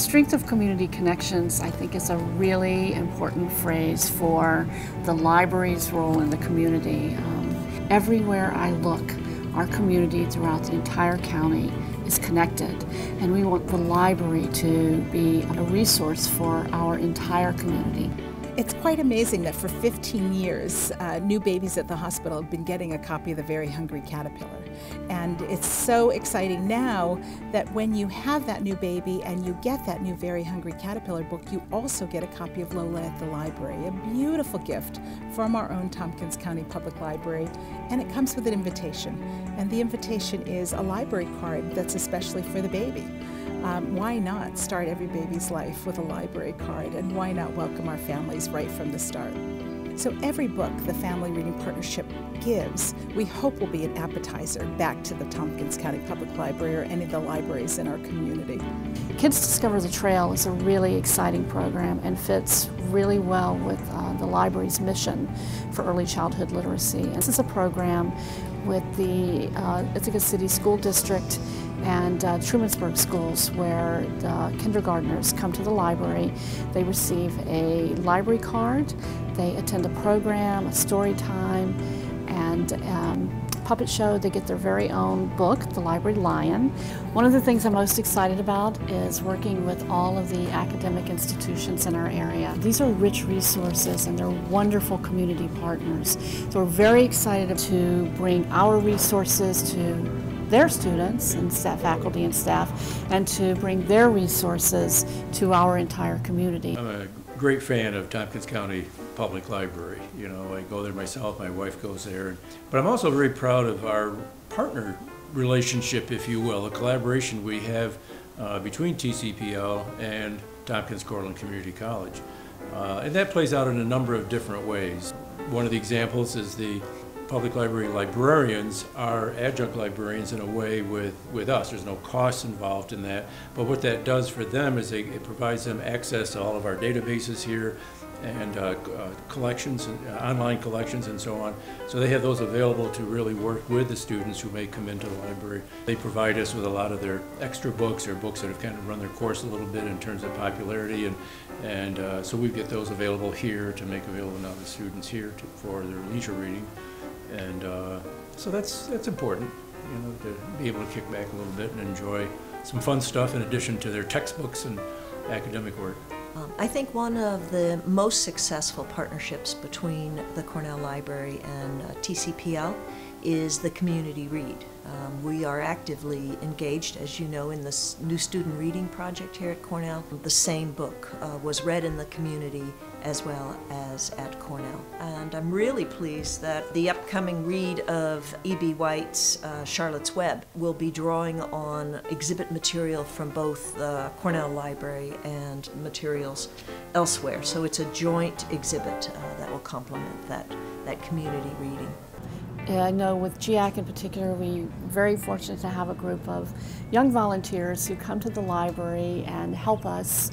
strength of community connections, I think, is a really important phrase for the library's role in the community. Everywhere I look, our community throughout the entire county is connected, and we want the library to be a resource for our entire community. It's quite amazing that for 15 years, new babies at the hospital have been getting a copy of The Very Hungry Caterpillar. And it's so exciting now that when you have that new baby and you get that new Very Hungry Caterpillar book, you also get a copy of Lola at the Library, a beautiful gift from our own Tompkins County Public Library. And it comes with an invitation. And the invitation is a library card that's especially for the baby. Why not start every baby's life with a library card, and why not welcome our families right from the start? So every book the Family Reading Partnership gives, we hope will be an appetizer back to the Tompkins County Public Library or any of the libraries in our community. Kids Discover the Trail is a really exciting program and fits really well with the library's mission for early childhood literacy. And this is a program with the Ithaca City School District and Trumansburg schools, where the kindergartners come to the library. They receive a library card, they attend a program, a story time, and puppet show. They get their very own book, The Library Lion. One of the things I'm most excited about is working with all of the academic institutions in our area. These are rich resources and they're wonderful community partners. So we're very excited to bring our resources to their students and staff, faculty and staff, and to bring their resources to our entire community. I'm a great fan of Tompkins County Public Library. You know, I go there myself, my wife goes there. But I'm also very proud of our partner relationship, if you will, the collaboration we have between TCPL and Tompkins Cortland Community College. And that plays out in a number of different ways. One of the examples is the public library librarians are adjunct librarians in a way with us. There's no cost involved in that, but what that does for them is it provides them access to all of our databases here and collections, online collections and so on. So they have those available to really work with the students who may come into the library. They provide us with a lot of their extra books or books that have kind of run their course a little bit in terms of popularity, and so we get those available here to make available now to students here for their leisure reading. And so that's important, you know, to be able to kick back a little bit and enjoy some fun stuff in addition to their textbooks and academic work. I think one of the most successful partnerships between the Cornell Library and TCPL is the Community Read. We are actively engaged, as you know, in this new student reading project here at Cornell. The same book was read in the community as well as at Cornell. And I'm really pleased that the upcoming read of E.B. White's Charlotte's Web will be drawing on exhibit material from both the Cornell Library and materials elsewhere. So it's a joint exhibit that will complement that community reading. I know with GIAC in particular, we're very fortunate to have a group of young volunteers who come to the library and help us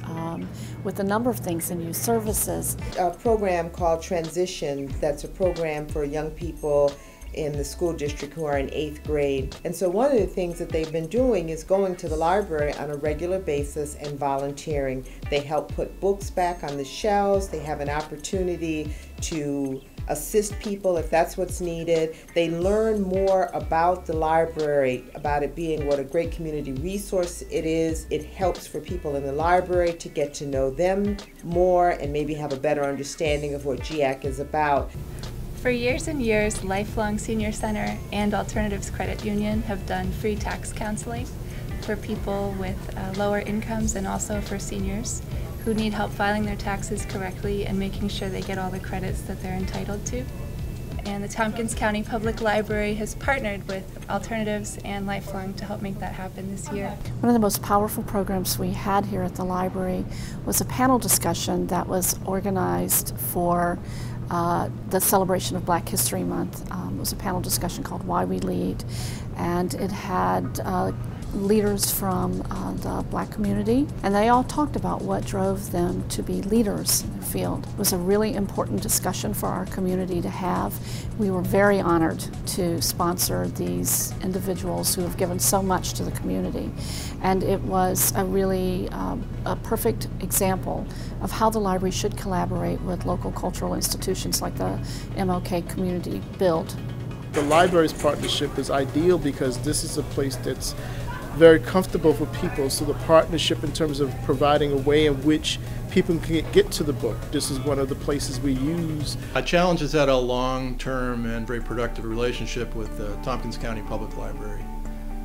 with a number of things and use services. A program called Transition, that's a program for young people in the school district who are in 8th grade. And so one of the things that they've been doing is going to the library on a regular basis and volunteering. They help put books back on the shelves. They have an opportunity to assist people if that's what's needed. They learn more about the library, about it being what a great community resource it is. It helps for people in the library to get to know them more and maybe have a better understanding of what GIAC is about. For years and years, Lifelong Senior Center and Alternatives Credit Union have done free tax counseling for people with lower incomes and also for seniors who need help filing their taxes correctly and making sure they get all the credits that they're entitled to. And the Tompkins County Public Library has partnered with Alternatives and Lifelong to help make that happen this year. One of the most powerful programs we had here at the library was a panel discussion that was organized for the celebration of Black History Month. It was a panel discussion called Why We Lead, and it had leaders from the Black community, and they all talked about what drove them to be leaders in their field. It was a really important discussion for our community to have. We were very honored to sponsor these individuals who have given so much to the community, and it was a really a perfect example of how the library should collaborate with local cultural institutions like the MLK Community Build. The library's partnership is ideal because this is a place that's very comfortable for people, so the partnership in terms of providing a way in which people can get to the book, this is one of the places we use. A challenge is had a long-term and very productive relationship with the Tompkins County Public Library.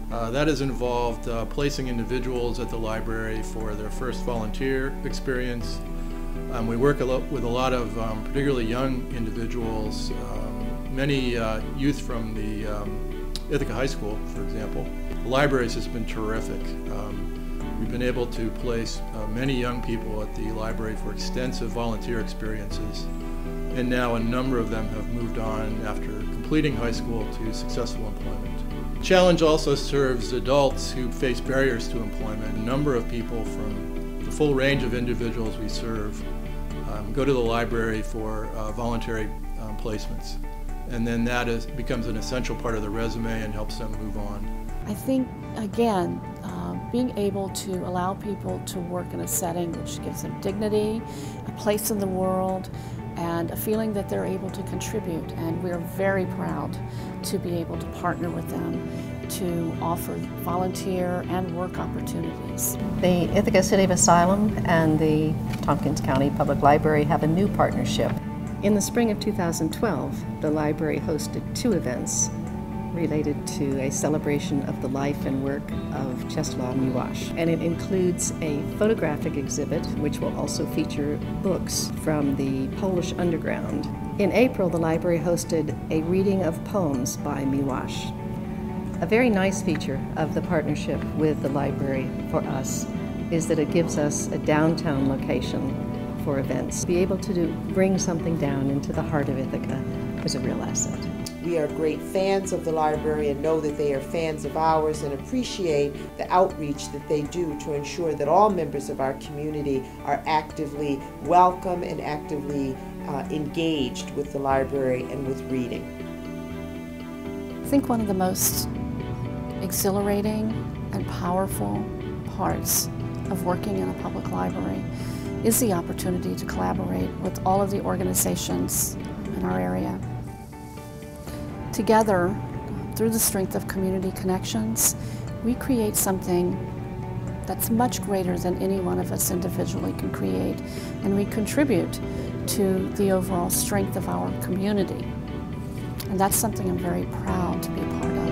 That has involved placing individuals at the library for their first volunteer experience. We work with a lot of particularly young individuals, many youth from the Ithaca High School, for example. The libraries has been terrific. We've been able to place many young people at the library for extensive volunteer experiences, and now a number of them have moved on after completing high school to successful employment. Challenge also serves adults who face barriers to employment. A number of people from the full range of individuals we serve go to the library for voluntary placements, and then that becomes an essential part of the resume and helps them move on. I think, again, being able to allow people to work in a setting which gives them dignity, a place in the world, and a feeling that they're able to contribute. And we're very proud to be able to partner with them to offer volunteer and work opportunities. The Ithaca City Asylum and the Tompkins County Public Library have a new partnership. In the spring of 2012, the library hosted 2 events related to a celebration of the life and work of Czesław Miłosz. And it includes a photographic exhibit, which will also feature books from the Polish underground. In April, the library hosted a reading of poems by Miłosz. A very nice feature of the partnership with the library for us is that it gives us a downtown location for events. To be able to bring something down into the heart of Ithaca is a real asset. We are great fans of the library and know that they are fans of ours and appreciate the outreach that they do to ensure that all members of our community are actively welcome and actively engaged with the library and with reading. I think one of the most exhilarating and powerful parts of working in a public library is the opportunity to collaborate with all of the organizations in our area. Together, through the strength of community connections, we create something that's much greater than any one of us individually can create, and we contribute to the overall strength of our community. And that's something I'm very proud to be a part of.